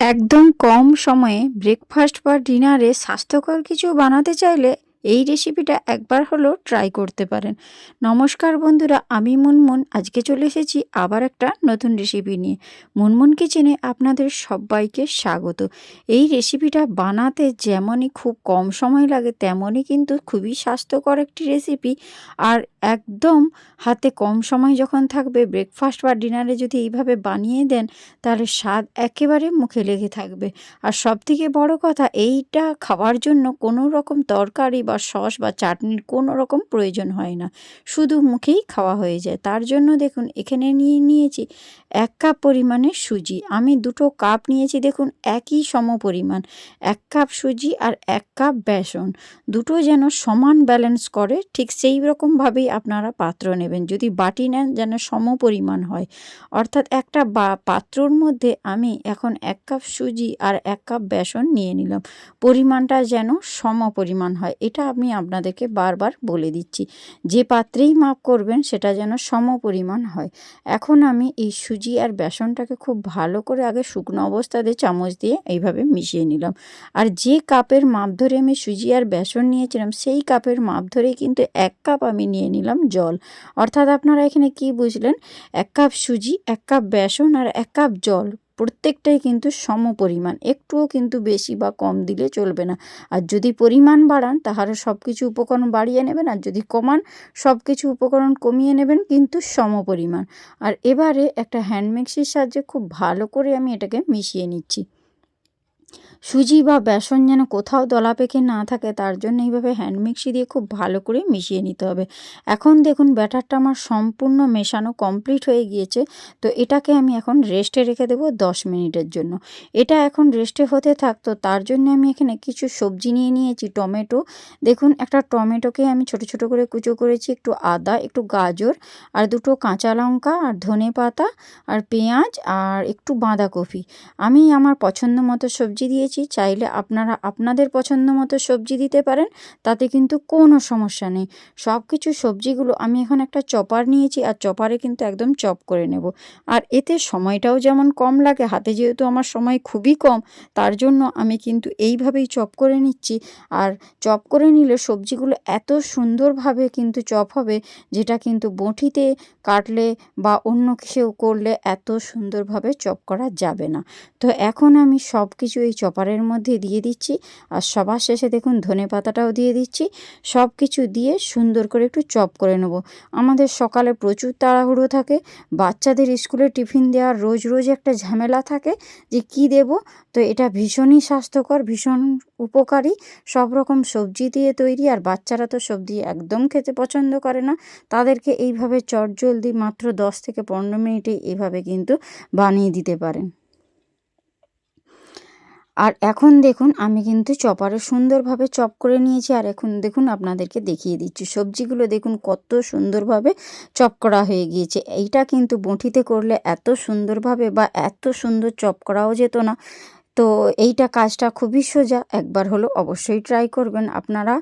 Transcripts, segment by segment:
একদম কম সময়ে ব্রেকফাস্ট বা ডিনারে স্বাস্থ্যকর কিছু বানাতে চাইলে এই রেসিপিটা একবার হলেও ট্রাই করতে পারেন। নমস্কার বন্ধুরা, আমি মুনমুন। আজকে চলে এসেছি আবার একটা নতুন রেসিপি নিয়ে। মুনমুন কিচেনে আপনাদের সবাইকে স্বাগত। এই রেসিপিটা বানাতে যেমনই খুব কম সময় লাগে, তেমনই কিন্তু খুবই স্বাস্থ্যকর একটি রেসিপি। আর একদম হাতে কম সময় যখন থাকবে, ব্রেকফাস্ট বা ডিনারে যদি এইভাবে বানিয়ে দেন, তাহলে স্বাদ একেবারে মুখে লেগে থাকবে। আর সবথেকে বড় কথা, এইটা খাওয়ার জন্য কোনো রকম তরকারি বা সস বা চাটনির কোনো রকম প্রয়োজন হয় না, শুধু মুখেই খাওয়া হয়ে যায়। তার জন্য দেখুন, এখানে নিয়েছি 1 কাপ পরিমাণে সুজি। আমি 2 কাপ নিয়েছি, দেখুন একই পরিমাণ। 1 কাপ সুজি আর 1 কাপ বেসন, দুটো যেন সমান ব্যালেন্স করে, ঠিক সেই রকমভাবেই আপনারা পাত্র নেবেন। যদি বাটি নেন, যেন পরিমাণ হয়। অর্থাৎ একটা পাত্রর মধ্যে আমি এখন 1 কাপ সুজি আর 1 কাপ বেসন নিয়ে নিলাম। পরিমাণটা যেন পরিমাণ হয়, এটা আমি আপনাদেরকে বারবার বলে দিচ্ছি। যে পাত্রেই মাপ করবেন, সেটা যেন পরিমাণ হয়। এখন আমি এই সুজি আর বেসনটাকে খুব ভালো করে আগে শুকনো অবস্থাতে চামচ দিয়ে এইভাবে মিশিয়ে নিলাম। আর যে কাপের মাপ ধরে আমি সুজি আর বেসন নিয়েছিলাম, সেই কাপের মাপ ধরেই কিন্তু 1 কাপ আমি নিয়ে নিলাম জল। অর্থাৎ আপনারা এখানে কি বুঝলেন? 1 কাপ সুজি, 1 কাপ বেসন আর 1 কাপ জল, প্রত্যেকটাই কিন্তু পরিমাণ। একটুও কিন্তু বেশি বা কম দিলে চলবে না। আর যদি পরিমাণ বাড়ান, তাহলে সব কিছু উপকরণ বাড়িয়ে নেবেন, আর যদি কমান, সব কিছু উপকরণ কমিয়ে নেবেন, কিন্তু পরিমাণ। আর এবারে একটা হ্যান্ড মিক্সির সাহায্যে খুব ভালো করে আমি এটাকে মিশিয়ে নিচ্ছি। সুজি বা বেসন যেন কোথাও দলা পেকে না থাকে, তার জন্য এইভাবে হ্যান্ড মিক্সি দিয়ে খুব ভালো করে মিশিয়ে নিতে হবে। এখন দেখুন, ব্যাটারটা আমার সম্পূর্ণ মেশানো কমপ্লিট হয়ে গিয়েছে। তো এটাকে আমি এখন রেস্টে রেখে দেবো 10 মিনিটের জন্য। এটা এখন রেস্টে হতে থাকতো, তার জন্য আমি এখানে কিছু সবজি নিয়ে নিয়েছি। টমেটো, দেখুন একটা টমেটোকে আমি ছোট ছোট করে কুচো করেছি, একটু আদা, একটু গাজর, আর 2 কাঁচা লঙ্কা, আর ধনেপাতা, আর পেঁয়াজ, আর একটু বাঁধাকপি। আমি আমার পছন্দ মতো সবজি দিয়েছি। চাইলে আপনারা আপনাদের পছন্দ মতো সবজি দিতে পারেন, তাতে কিন্তু কোনো সমস্যা নেই। সব কিছু সবজিগুলো আমি এখন একটা চপার নিয়েছি, আর চপারে কিন্তু একদম চপ করে নেব। আর এতে সময়টাও যেমন কম লাগে, হাতে যেহেতু আমার সময় খুবই কম, তার জন্য আমি কিন্তু এইভাবেই চপ করে নিচ্ছি। আর চপ করে নিলে সবজিগুলো এত সুন্দরভাবে কিন্তু চপ হবে, যেটা কিন্তু বঁটিতে কাটলে বা অন্য কিছু করলে এত সুন্দরভাবে চপ করা যাবে না। তো এখন আমি সব কিছু এই চপারের মধ্যে দিয়ে দিচ্ছি, আর সবার শেষে দেখুন ধনেপাতাটাও দিয়ে দিচ্ছি। সব কিছু দিয়ে সুন্দর করে একটু চপ করে নেব। আমাদের সকালে প্রচুর তাড়াহুড়ো থাকে, বাচ্চাদের স্কুলে টিফিন দেওয়ার রোজ রোজ একটা ঝামেলা থাকে যে কি দেব। তো এটা ভীষণই স্বাস্থ্যকর, ভীষণ উপকারী, সব রকম সবজি দিয়ে তৈরি। আর বাচ্চারা তো সবজি একদম খেতে পছন্দ করে না, তাদেরকে এইভাবে চটজলদি মাত্র 10 থেকে 15 মিনিটে এভাবে কিন্তু বানিয়ে দিতে পারেন। আর এখন দেখুন, আমি কিন্তু চপারে সুন্দরভাবে চপ করে নিয়েছি। আর এখন দেখুন, আপনাদেরকে দেখিয়ে দিচ্ছি সবজিগুলো, দেখুন কত সুন্দরভাবে চপ করা হয়ে গিয়েছে। এইটা কিন্তু বঁটিতে করলে এত সুন্দরভাবে বা এত সুন্দর চপ করাও যেত না। তো এইটা কাজটা খুবই সোজা, একবার হলো অবশ্যই ট্রাই করবেন আপনারা।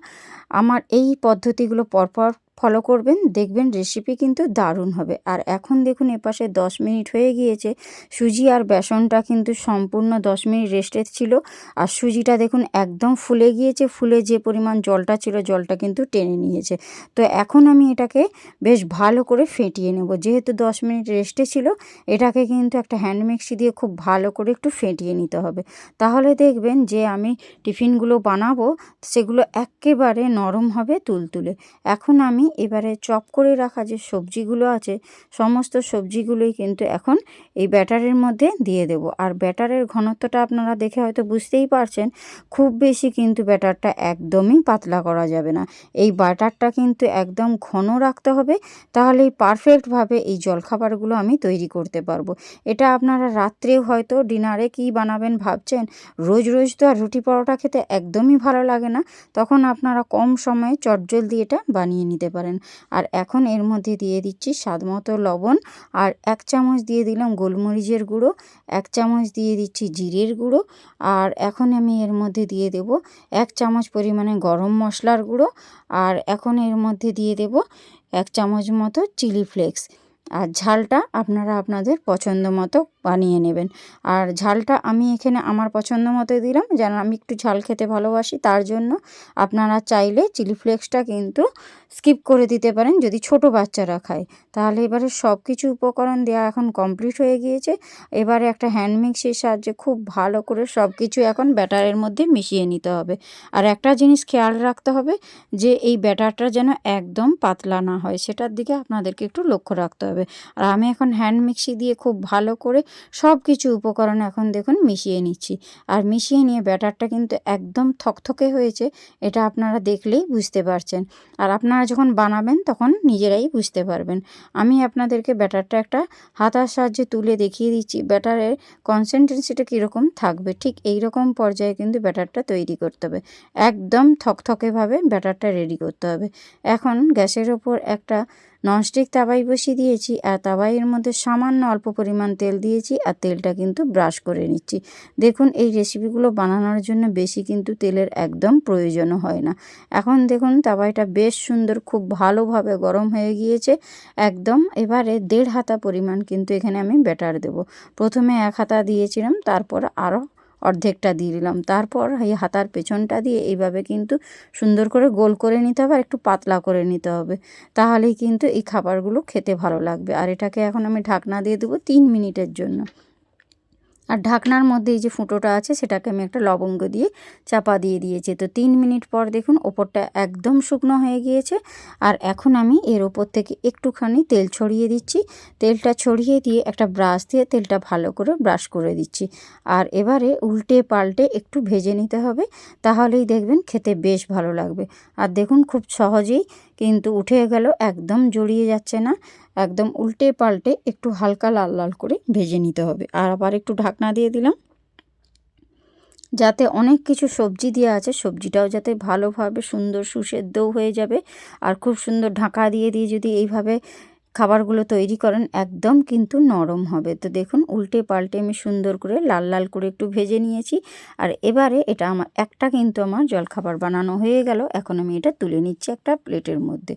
আমার এই পদ্ধতিগুলো পরপর ফলো করবেন, দেখবেন রেসিপি কিন্তু দারুণ হবে। আর এখন দেখুন, এপাশে 10 মিনিট হয়ে গিয়েছে। সুজি আর বেসনটা কিন্তু সম্পূর্ণ 10 মিনিট রেস্টে ছিল। আর সুজিটা দেখুন একদম ফুলে গিয়েছে, ফুলে যে পরিমাণ জলটা ছিল, জলটা কিন্তু টেনে নিয়েছে। তো এখন আমি এটাকে বেশ ভালো করে ফেটিয়ে নেব। যেহেতু 10 মিনিট রেস্টে ছিল, এটাকে কিন্তু একটা হ্যান্ড মিক্সি দিয়ে খুব ভালো করে একটু ফেটিয়ে নিতে হবে। তাহলে দেখবেন যে আমি টিফিনগুলো বানাবো, সেগুলো এক্কেবারে নরম হবে, তুলতুলে। এখন আমি এবারে চপ করে রাখা যে সবজিগুলো আছে, সমস্ত সবজিগুলোই কিন্তু এখন এই ব্যাটারের মধ্যে দিয়ে দেব। আর ব্যাটারের ঘনত্বটা আপনারা দেখে হয়তো বুঝতেই পারছেন, খুব বেশি কিন্তু ব্যাটারটা একদমই পাতলা করা যাবে না। এই ব্যাটারটা কিন্তু একদম ঘন রাখতে হবে, তাহলেই পারফেক্টভাবে এই জলখাবারগুলো আমি তৈরি করতে পারবো। এটা আপনারা রাত্রেও হয়তো ডিনারে কী বানাবেন ভাবছেন, রোজ রোজ তো আর রুটি পরোটা খেতে একদমই ভালো লাগে না, তখন আপনারা কম সময়ে চটজলদি এটা বানিয়ে নিতে পারেন। আর এখন এর মধ্যে দিয়ে দিচ্ছি স্বাদমতো লবণ, আর 1 চামচ দিয়ে দিলাম গোলমরিচের গুঁড়ো, 1 চামচ দিয়ে দিচ্ছি জিরের গুঁড়ো, আর এখন আমি এর মধ্যে দিয়ে দেব 1 চামচ পরিমাণে গরম মশলার গুঁড়ো, আর এখন এর মধ্যে দিয়ে দেব 1 চামচ মতো চিলি ফ্লেক্স। আর ঝালটা আপনারা আপনাদের পছন্দ মতো বানিয়ে নেবেন। আর ঝালটা আমি এখানে আমার পছন্দ মতো দিলাম, যেন আমি একটু ঝাল খেতে ভালোবাসি, তার জন্য আপনারা চাইলে চিলি ফ্লেক্সটা কিন্তু স্কিপ করে দিতে পারেন যদি ছোট বাচ্চারা খায়। তাহলে এবারে সব কিছু উপকরণ দেওয়া এখন কমপ্লিট হয়ে গিয়েছে। এবারে একটা হ্যান্ড মিক্সির সাহায্যে খুব ভালো করে সব কিছু এখন ব্যাটারের মধ্যে মিশিয়ে নিতে হবে। আর একটা জিনিস খেয়াল রাখতে হবে যে এই ব্যাটারটা যেন একদম পাতলা না হয়, সেটার দিকে আপনাদেরকে একটু লক্ষ্য রাখতে হবে। আর আমি এখন হ্যান্ড মিক্সি দিয়ে খুব ভালো করে সব কিছু উপকরণ এখন দেখুন মিশিয়ে নিচ্ছি। আর মিশিয়ে নিয়ে ব্যাটারটা কিন্তু একদম থকথকে হয়েছে, এটা আপনারা দেখলেই বুঝতে পারছেন। আর আপনারা যখন বানাবেন তখন নিজেরাই বুঝতে পারবেন। আমি আপনাদেরকে ব্যাটারটা একটা হাতার সাহায্যে তুলে দেখিয়ে দিচ্ছি ব্যাটারের কনসিস্টেন্সিটা কীরকম থাকবে। ঠিক এই রকম পর্যায়ে কিন্তু ব্যাটারটা তৈরি করতে হবে, একদম থকথকেভাবে ব্যাটারটা রেডি করতে হবে। এখন গ্যাসের ওপর একটা ননস্টিক তাওয়াই বসিয়ে দিয়েছি, আর তাওয়াইয়ের মধ্যে সামান্য অল্প পরিমাণ তেল দিয়েছি, আর তেলটা কিন্তু ব্রাশ করে নিচ্ছি। দেখুন এই রেসিপিগুলো বানানোর জন্য বেশি কিন্তু তেলের একদম প্রয়োজনও হয় না। এখন দেখুন তাওয়াইটা বেশ সুন্দর খুব ভালোভাবে গরম হয়ে গিয়েছে একদম। এবারে 1.5 হাতা পরিমাণ কিন্তু এখানে আমি ব্যাটার দেব। প্রথমে 1 হাতা দিয়েছিলাম, তারপর আরও অর্ধেকটা দিয়ে দিলাম, তারপর এই হাতার পেছনটা দিয়ে এইভাবে কিন্তু সুন্দর করে গোল করে নিতে হবে, আর একটু পাতলা করে নিতে হবে, তাহলেই কিন্তু এই খাবারগুলো খেতে ভালো লাগবে। আর এটাকে এখন আমি ঢাকনা দিয়ে দেবো 3 মিনিটের জন্য। আর ঢাকনার মধ্যে এই যে ফুটোটা আছে সেটাকে আমি একটা লবঙ্গ দিয়ে চাপা দিয়ে দিয়েছি। তো 3 মিনিট পর দেখুন ওপরটা একদম শুকনো হয়ে গিয়েছে। আর এখন আমি এর ওপর থেকে একটুখানি তেল ছড়িয়ে দিচ্ছি। তেলটা ছড়িয়ে দিয়ে একটা ব্রাশ দিয়ে তেলটা ভালো করে ব্রাশ করে দিচ্ছি। আর এবারে উল্টে পাল্টে একটু ভেজে নিতে হবে, তাহলেই দেখবেন খেতে বেশ ভালো লাগবে। আর দেখুন খুব সহজেই কিন্তু উঠে গেল, একদম জড়িয়ে যাচ্ছে না। একদম উল্টে পাল্টে একটু হালকা লাল লাল করে ভেজে নিতে হবে। আর আবার একটু ঢাকনা দিয়ে দিলাম, যাতে অনেক কিছু সবজি দেওয়া আছে, সবজিটাও যাতে ভালোভাবে সুন্দর সুসেদ্ধও হয়ে যাবে। আর খুব সুন্দর ঢাকা দিয়ে যদি এইভাবে খাবারগুলো তৈরি করেন একদম কিন্তু নরম হবে। তো দেখুন উল্টে পাল্টে আমি সুন্দর করে লাল লাল করে একটু ভেজে নিয়েছি। আর এবারে এটা আমার একটা কিন্তু আমার জলখাবার বানানো হয়ে গেল। এখন আমি এটা তুলে নিচ্ছি একটা প্লেটের মধ্যে।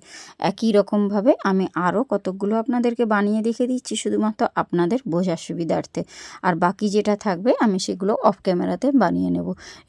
একই রকমভাবে আমি আরও কতকগুলো আপনাদেরকে বানিয়ে দেখে দিচ্ছি, শুধুমাত্র আপনাদের বোঝার সুবিধার্থে। আর বাকি যেটা থাকবে আমি সেগুলো অফ ক্যামেরাতে বানিয়ে নেব।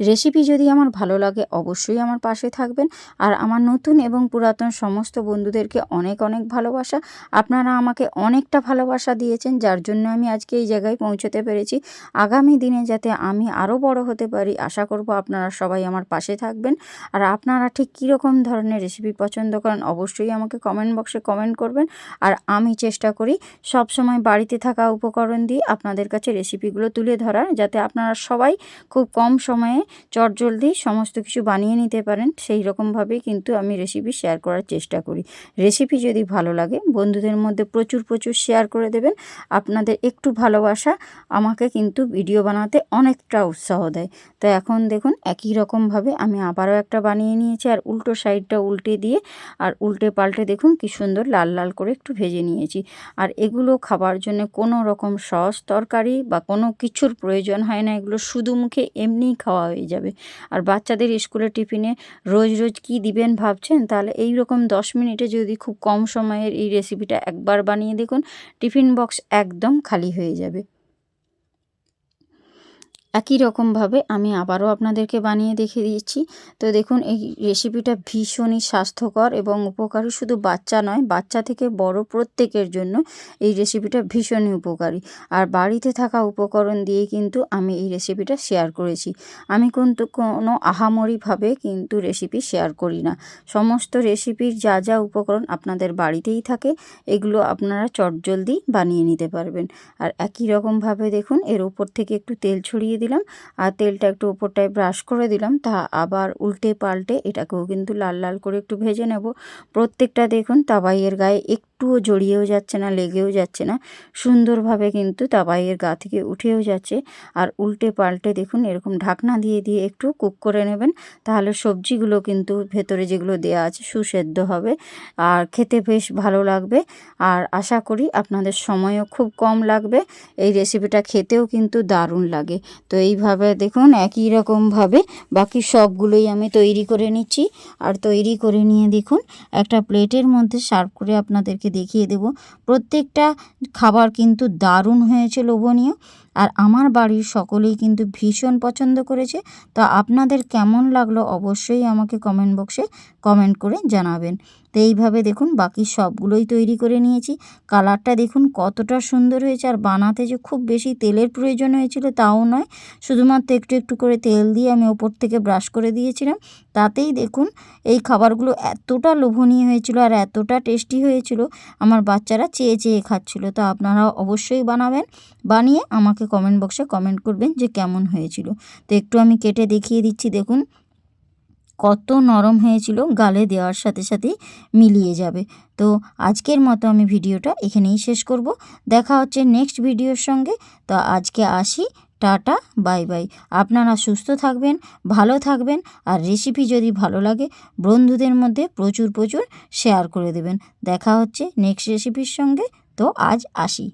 রেসিপি যদি আমার ভালো লাগে অবশ্যই আমার পাশে থাকবেন। আর আমার নতুন এবং পুরাতন সমস্ত বন্ধুদেরকে অনেক অনেক ভালোবাসা। আপনারা আমাকে অনেকটা ভালোবাসা দিয়েছেন, যার জন্য আমি আজকে এই জায়গায় পৌঁছতে পেরেছি। আগামী দিনে যাতে আমি আরও বড় হতে পারি আশা করব আপনারা সবাই আমার পাশে থাকবেন। আর আপনারা ঠিক কীরকম ধরনের রেসিপি পছন্দ করেন অবশ্যই আমাকে কমেন্ট বক্সে কমেন্ট করবেন। আর আমি চেষ্টা করি সব সময় বাড়িতে থাকা উপকরণ দিয়ে আপনাদের কাছে রেসিপিগুলো তুলে ধরার, যাতে আপনারা সবাই খুব কম সময়ে চটজলদি সমস্ত কিছু বানিয়ে নিতে পারেন। সেই রকমভাবেই কিন্তু আমি রেসিপি শেয়ার করার চেষ্টা করি। রেসিপি যদি ভালো লাগে বন্ধুদের মধ্যে প্রচুর শেয়ার করে দেবেন। আপনাদের একটু ভালোবাসা আমাকে কিন্তু ভিডিও বানাতে অনেকটা উৎসাহ দেয়। তো এখন দেখুন একই রকমভাবে আমি আবারও একটা বানিয়ে নিয়েছি, আর উল্টো সাইডটা উল্টে দিয়ে আর উল্টে পাল্টে দেখুন কি সুন্দর লাল লাল করে একটু ভেজে নিয়েছি। আর এগুলো খাবার জন্য কোনো রকম সস তরকারি বা কোনো কিছুর প্রয়োজন হয় না, এগুলো শুধু মুখে এমনিই খাওয়া হয়ে যাবে। আর বাচ্চাদের স্কুলের টিফিনে রোজ রোজ কি দিবেন ভাবছেন, তাহলে এই রকম 10 মিনিটে যদি খুব কম সময়ের এই রেসিপিটা একবার বানিয়ে দেখুন, টিফিন বক্স একদম খালি হয়ে যাবে। একই রকমভাবে আমি আবারও আপনাদেরকে বানিয়ে দেখিয়ে দিচ্ছি। তো দেখুন এই রেসিপিটা ভীষণই স্বাস্থ্যকর এবং উপকারী, শুধু বাচ্চা নয় বাচ্চা থেকে বড় প্রত্যেকের জন্য এই রেসিপিটা ভীষণই উপকারী। আর বাড়িতে থাকা উপকরণ দিয়েই কিন্তু আমি এই রেসিপিটা শেয়ার করেছি। আমি কিন্তু কোনো আহামরিভাবে কিন্তু রেসিপি শেয়ার করি না। সমস্ত রেসিপির যা যা উপকরণ আপনাদের বাড়িতেই থাকে এগুলো আপনারা চটজলদি বানিয়ে নিতে পারবেন। আর একই রকমভাবে দেখুন এর উপর থেকে একটু তেল ছড়িয়ে দিলাম, আর তেলটা একটু উপরটায় ব্রাশ করে দিলাম, তা আবার উল্টে পাল্টে এটাকেও কিন্তু লাল লাল করে একটু ভেজে নেব। প্রত্যেকটা দেখুন তাওয়াইয়ের গায়ে একটুও জড়িয়েও যাচ্ছে না, লেগেও যাচ্ছে না, সুন্দরভাবে কিন্তু তাওয়াইয়ের গা থেকে উঠেও যাচ্ছে। আর উল্টে পাল্টে দেখুন এরকম ঢাকনা দিয়ে দিয়ে একটু কুক করে নেবেন, তাহলে সবজিগুলো কিন্তু ভেতরে যেগুলো দেওয়া আছে সুসেদ্ধ হবে আর খেতে বেশ ভালো লাগবে। আর আশা করি আপনাদের সময়ও খুব কম লাগবে, এই রেসিপিটা খেতেও কিন্তু দারুণ লাগে। তো এইভাবে দেখুন একই রকমভাবে বাকি সবগুলোই আমি তৈরি করে নিচ্ছি। আর তৈরি করে নিয়ে দেখুন একটা প্লেটের মধ্যে সার্ভ করে আপনাদেরকে দেখিয়ে দেব। প্রত্যেকটা খাবার কিন্তু দারুণ হয়েছে, লোভনীয়। আর আমার বাড়ির সকলেই কিন্তু ভীষণ পছন্দ করেছে। তো আপনাদের কেমন লাগলো অবশ্যই আমাকে কমেন্ট বক্সে কমেন্ট করে জানাবেন। তো এইভাবে দেখুন বাকি সবগুলোই তৈরি করে নিয়েছি। কালারটা দেখুন কতটা সুন্দর হয়েছে। আর বানাতে যে খুব বেশি তেলের প্রয়োজন হয়েছিল তাও নয়, শুধুমাত্র একটু একটু করে তেল দিয়ে আমি ওপর থেকে ব্রাশ করে দিয়েছিলাম। তাতেই দেখুন এই খাবারগুলো এতটা লোভনীয় হয়েছিল আর এতটা টেস্টি হয়েছিল, আমার বাচ্চারা চেয়ে চেয়ে খাচ্ছিল। তো আপনারাও অবশ্যই বানাবেন, বানিয়ে আমাকে কমেন্ট বক্সে কমেন্ট করবেন যে কেমন হয়েছিল। তো একটু আমি কেটে দেখিয়ে দিচ্ছি, দেখুন কত নরম হয়েছিল, গালে দেওয়ার সাথে সাথেই মিলিয়ে যাবে। তো আজকের মতো আমি ভিডিওটা এখানেই শেষ করব। দেখা হচ্ছে নেক্সট ভিডিওর সঙ্গে। তো আজকে আসি, টাটা, বাই বাই। আপনারা সুস্থ থাকবেন, ভালো থাকবেন। আর রেসিপি যদি ভালো লাগে বন্ধুদের মধ্যে প্রচুর প্রচুর শেয়ার করে দেবেন। দেখা হচ্ছে নেক্সট রেসিপির সঙ্গে। তো আজ আসি।